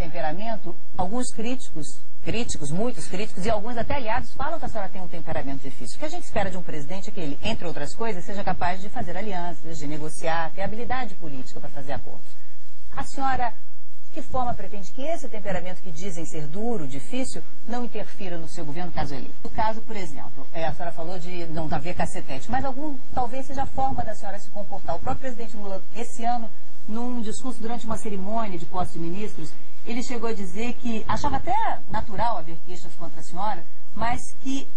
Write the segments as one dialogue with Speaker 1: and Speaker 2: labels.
Speaker 1: temperamento, alguns críticos, muitos críticos e alguns até aliados falam que a senhora tem um temperamento difícil. O que a gente espera de um presidente é que ele, entre outras coisas, seja capaz de fazer alianças, de negociar, ter habilidade política para fazer acordos. A senhora, de que forma pretende que esse temperamento que dizem ser duro, difícil, não interfira no seu governo, caso ele? No caso, por exemplo, a senhora falou de não haver cacetete, mas talvez seja a forma da senhora se comportar. O próprio presidente Lula, esse ano, num discurso durante uma cerimônia de posse de ministros, ele chegou a dizer que achava até natural haver queixas contra a senhora, mas que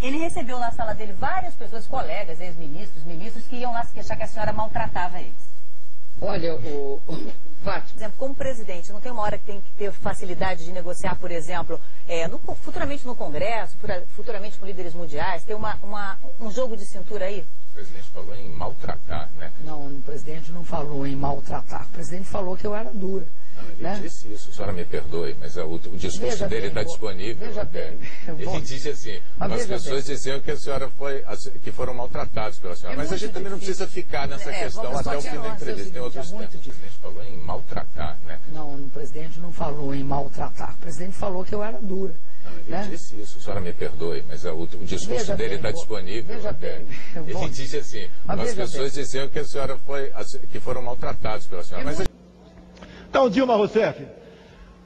Speaker 1: ele recebeu na sala dele várias pessoas, colegas, ex-ministros, ministros, que iam lá se queixar que a senhora maltratava eles.
Speaker 2: Olha,
Speaker 1: Por exemplo, como presidente, não tem uma hora que tem que ter facilidade de negociar, por exemplo, futuramente no Congresso, futuramente com líderes mundiais, ter um jogo de cintura aí?
Speaker 3: O presidente falou em maltratar, né?
Speaker 2: Não, o presidente não falou em maltratar. O presidente falou que eu era dura.
Speaker 3: Não, ele disse isso, a senhora me perdoe, mas o discurso dele está disponível. Ele disse assim, as pessoas diziam que a senhora que foram maltratados pela senhora, mas a gente também não precisa ficar nessa questão até o fim da entrevista. Tem outros temas. O presidente falou em maltratar, né?
Speaker 2: Não, o presidente não falou em maltratar. O presidente falou que eu era dura.
Speaker 3: Ele disse isso, a senhora me perdoe, mas o discurso dele está disponível. Ele disse assim, as pessoas diziam que a senhora que foram maltratados pela senhora, mas
Speaker 4: Então, Dilma Rousseff,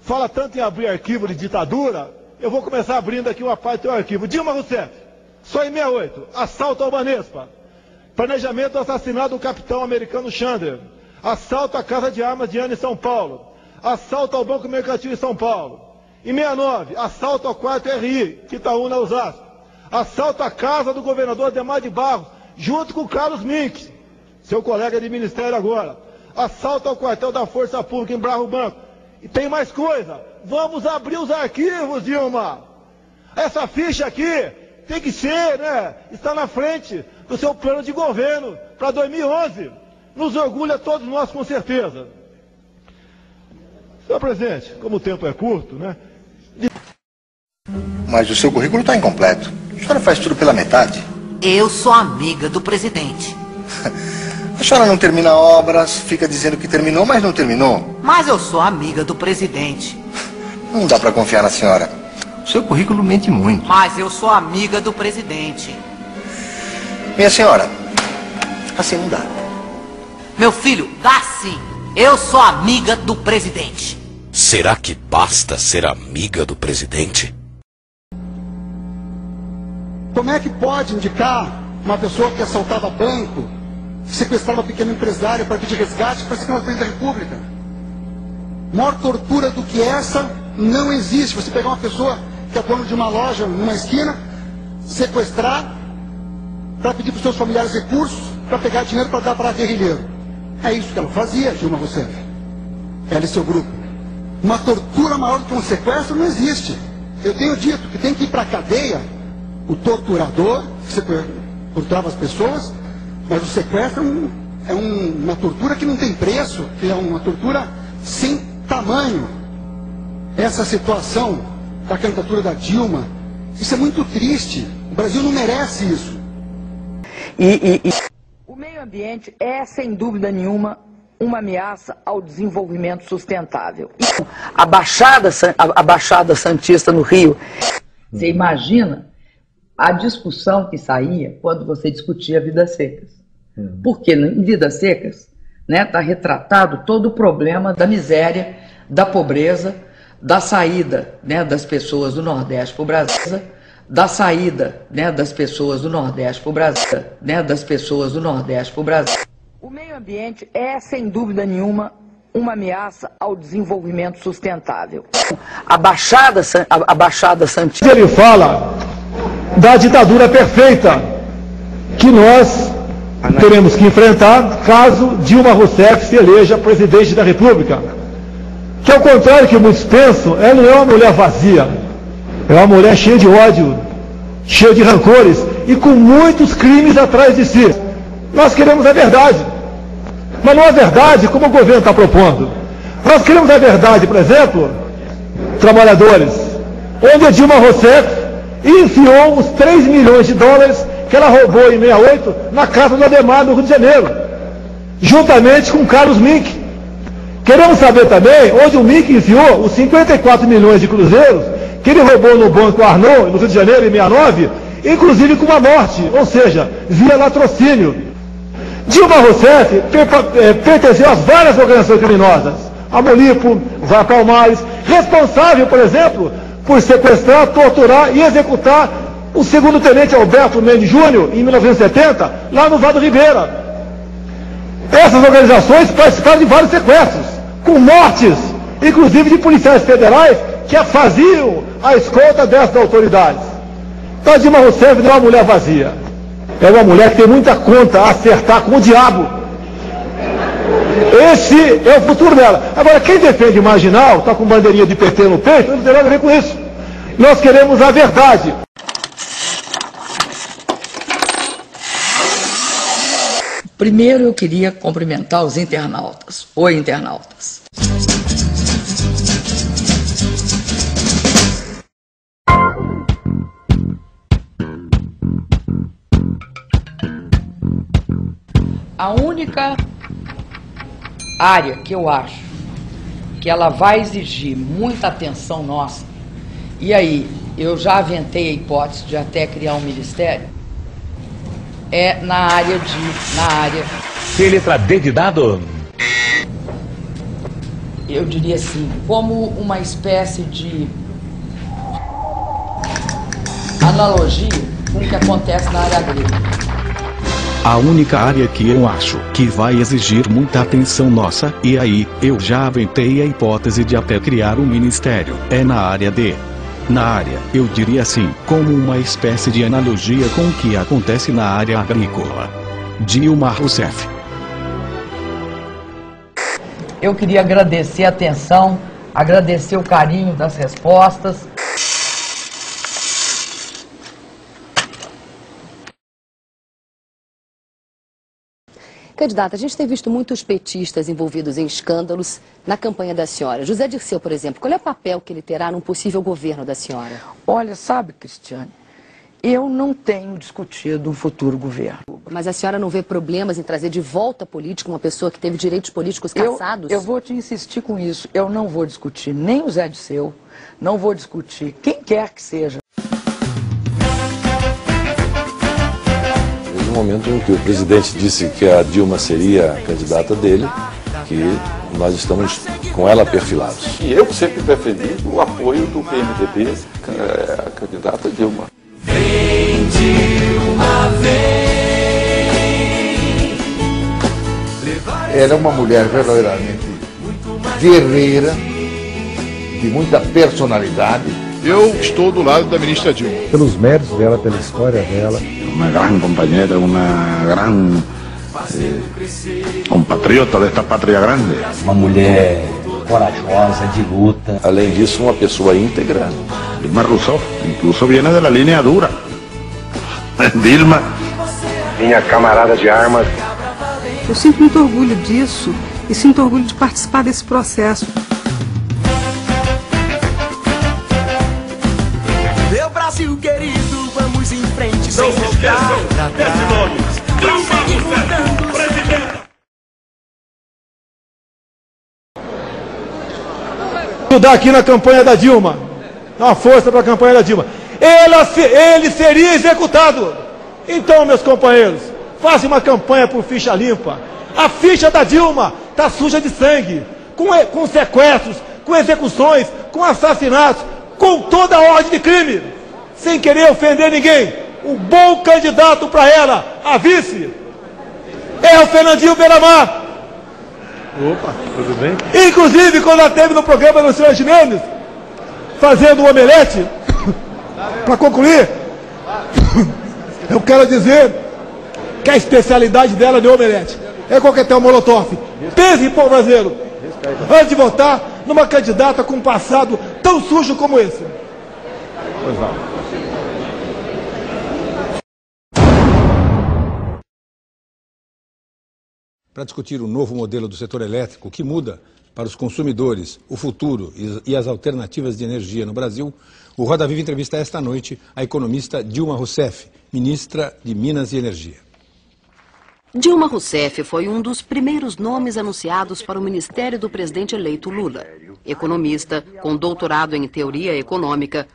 Speaker 4: fala tanto em abrir arquivo de ditadura, eu vou começar abrindo aqui uma parte do teu arquivo. Dilma Rousseff, só em 68, assalto ao Banespa, planejamento do assassinato do capitão americano Chandler, assalto à Casa de Armas de Ana em São Paulo, assalto ao Banco Mercantil em São Paulo. Em 69, assalto ao quarto RI, Itaúna, Osasco, assalto à casa do governador Ademar de Barros, junto com Carlos Mink, seu colega de ministério agora. Assalto ao quartel da Força Pública em Barro Branco. E tem mais coisa. Vamos abrir os arquivos, Dilma. Essa ficha aqui tem que ser, né? Está na frente do seu plano de governo para 2011. Nos orgulha todos nós, com certeza. Senhor presidente, como o tempo é curto, né?
Speaker 5: Mas o seu currículo está incompleto. A senhora faz tudo pela metade.
Speaker 6: Eu sou amiga do presidente.
Speaker 5: A senhora não termina obras, fica dizendo que terminou, mas não terminou.
Speaker 6: Mas eu sou amiga do presidente.
Speaker 5: Não dá para confiar na senhora. O seu currículo mente muito.
Speaker 6: Mas eu sou amiga do presidente.
Speaker 5: Minha senhora, assim não dá.
Speaker 6: Meu filho, dá sim. Eu sou amiga do presidente.
Speaker 7: Será que basta ser amiga do presidente?
Speaker 8: Como é que pode indicar uma pessoa que assaltava banco, sequestrava pequeno empresário para pedir resgate para ser presidente da República? Maior tortura do que essa não existe. Você pegar uma pessoa que é dono de uma loja numa esquina, sequestrar para pedir para os seus familiares recursos para pegar dinheiro para dar para guerrilheiro. É isso que ela fazia, Dilma Rousseff. Ela e seu grupo. Uma tortura maior do que um sequestro não existe. Eu tenho dito que tem que ir para a cadeia o torturador, que torturava as pessoas, mas o sequestro é uma tortura que não tem preço, que é uma tortura sem tamanho. Essa situação da candidatura da Dilma, isso é muito triste. O Brasil não merece isso.
Speaker 2: O meio ambiente é, sem dúvida nenhuma, uma ameaça ao desenvolvimento sustentável. A Baixada Santista no Rio, você imagina a discussão que saía quando você discutia Vidas Secas. Porque em Vidas Secas está retratado todo o problema da miséria, da pobreza, da saída das pessoas do Nordeste para o Brasil, da saída das pessoas do Nordeste para o Brasil, das pessoas do Nordeste para o Brasil. O meio ambiente é, sem dúvida nenhuma, uma ameaça ao desenvolvimento sustentável. A Baixada Santista...
Speaker 4: Ele fala da ditadura perfeita que nós teremos que enfrentar caso Dilma Rousseff se eleja presidente da República. Que ao contrário que muitos pensam, ela não é uma mulher vazia. É uma mulher cheia de ódio, cheia de rancores e com muitos crimes atrás de si. Nós queremos a verdade, mas não a verdade como o governo está propondo. Nós queremos a verdade, por exemplo, trabalhadores, onde a Dilma Rousseff enfiou os 3 milhões de dólares que ela roubou em 68 na casa do Ademar, no Rio de Janeiro, juntamente com Carlos Mink, Queremos saber também onde o MIC enfiou os 54 milhões de cruzeiros que ele roubou no Banco Arnaud, no Rio de Janeiro, em 69, inclusive com uma morte, ou seja, via latrocínio. Dilma Rousseff pertenceu a várias organizações criminosas, a Molipo, Zé Palmares, responsável, por exemplo, por sequestrar, torturar e executar o segundo-tenente Alberto Mendes Júnior, em 1970, lá no Vado Ribeira. Essas organizações participaram de vários sequestros, com mortes, inclusive de policiais federais, que faziam a escolta dessas autoridades. Então a Dilma Rousseff não é uma mulher vazia. É uma mulher que tem muita conta a acertar com o diabo. Esse é o futuro dela. Agora, quem defende marginal, está com bandeirinha de PT no peito, não tem nada a ver com isso. Nós queremos a verdade.
Speaker 2: Primeiro eu queria cumprimentar os internautas. Oi, internautas. A única área que eu acho que ela vai exigir muita atenção nossa, e aí eu já aventei a hipótese de até criar um ministério, é na área.
Speaker 7: Que letra D de dado?
Speaker 2: Eu diria assim, como uma espécie de analogia com o que acontece na área agrícola.
Speaker 7: A única área que eu acho que vai exigir muita atenção nossa, e aí eu já aventei a hipótese de até criar um ministério, é na área D. Na área, eu diria assim, como uma espécie de analogia com o que acontece na área agrícola. Dilma Rousseff.
Speaker 2: Eu queria agradecer a atenção, agradecer o carinho das respostas.
Speaker 9: Candidata, a gente tem visto muitos petistas envolvidos em escândalos na campanha da senhora. José Dirceu, por exemplo, qual é o papel que ele terá num possível governo da senhora?
Speaker 2: Olha, sabe, Cristiane, eu não tenho discutido um futuro governo.
Speaker 9: Mas a senhora não vê problemas em trazer de volta político uma pessoa que teve direitos políticos cassados?
Speaker 2: Eu vou te insistir com isso. Eu não vou discutir nem o Zé Dirceu, não vou discutir quem quer que seja.
Speaker 10: No momento em que o presidente disse que a Dilma seria a candidata dele, que nós estamos com ela perfilados.
Speaker 11: E eu sempre preferi o apoio do PMDB à candidata Dilma.
Speaker 6: Vem, Dilma, vem.
Speaker 12: Ela é uma mulher verdadeiramente guerreira, de muita personalidade.
Speaker 13: Eu estou do lado da ministra Dilma.
Speaker 14: Pelos méritos dela, pela história dela.
Speaker 15: Uma grande companheira, uma grande compatriota desta pátria grande.
Speaker 16: Uma mulher corajosa, de luta.
Speaker 10: Além disso, uma pessoa íntegra.
Speaker 15: Dilma Rousseff, incluso viene da linha dura. Dilma,
Speaker 17: minha camarada de armas.
Speaker 18: Eu sinto muito orgulho disso e sinto orgulho de participar desse processo.
Speaker 6: Meu Brasil querido, vamos em frente sem voltar pra trás.
Speaker 4: Ajudar aqui na campanha da Dilma, dá uma força para a campanha da Dilma. Ele seria executado. Então, meus companheiros, façam uma campanha por ficha limpa. A ficha da Dilma está suja de sangue, com sequestros, com execuções, com assassinatos, com toda a ordem de crime, sem querer ofender ninguém. O bom candidato para ela, a vice, é o Fernandinho Beiramar.
Speaker 14: Opa, tudo bem?
Speaker 4: Inclusive, quando ela esteve no programa do Senhor Gimenez, fazendo o omelete, para concluir, eu quero dizer que a especialidade dela de omelete é coquetel molotov. Pense, povo brasileiro, antes de votar numa candidata com um passado tão sujo como esse.
Speaker 14: Pois não.
Speaker 19: Para discutir o novo modelo do setor elétrico que muda para os consumidores, o futuro e as alternativas de energia no Brasil, o Roda Viva entrevista esta noite a economista Dilma Rousseff, ministra de Minas e Energia.
Speaker 20: Dilma Rousseff foi um dos primeiros nomes anunciados para o ministério do presidente eleito Lula. Economista, com doutorado em teoria econômica.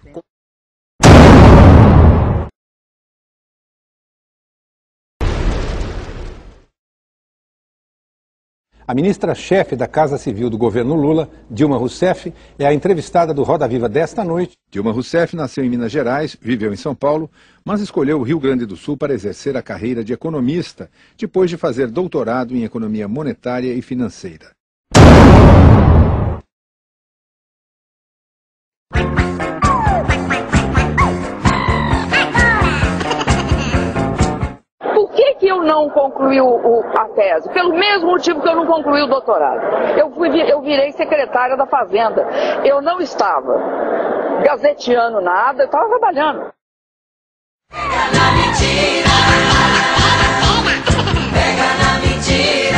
Speaker 19: A ministra-chefe da Casa Civil do governo Lula, Dilma Rousseff, é a entrevistada do Roda Viva desta noite. Dilma Rousseff nasceu em Minas Gerais, viveu em São Paulo, mas escolheu o Rio Grande do Sul para exercer a carreira de economista, depois de fazer doutorado em economia monetária e financeira.
Speaker 2: Por que eu não concluí a tese? Pelo mesmo motivo que eu não concluí o doutorado. Eu virei secretária da Fazenda. Eu não estava gazeteando nada, eu estava trabalhando.
Speaker 6: Pega na mentira, pega na mentira.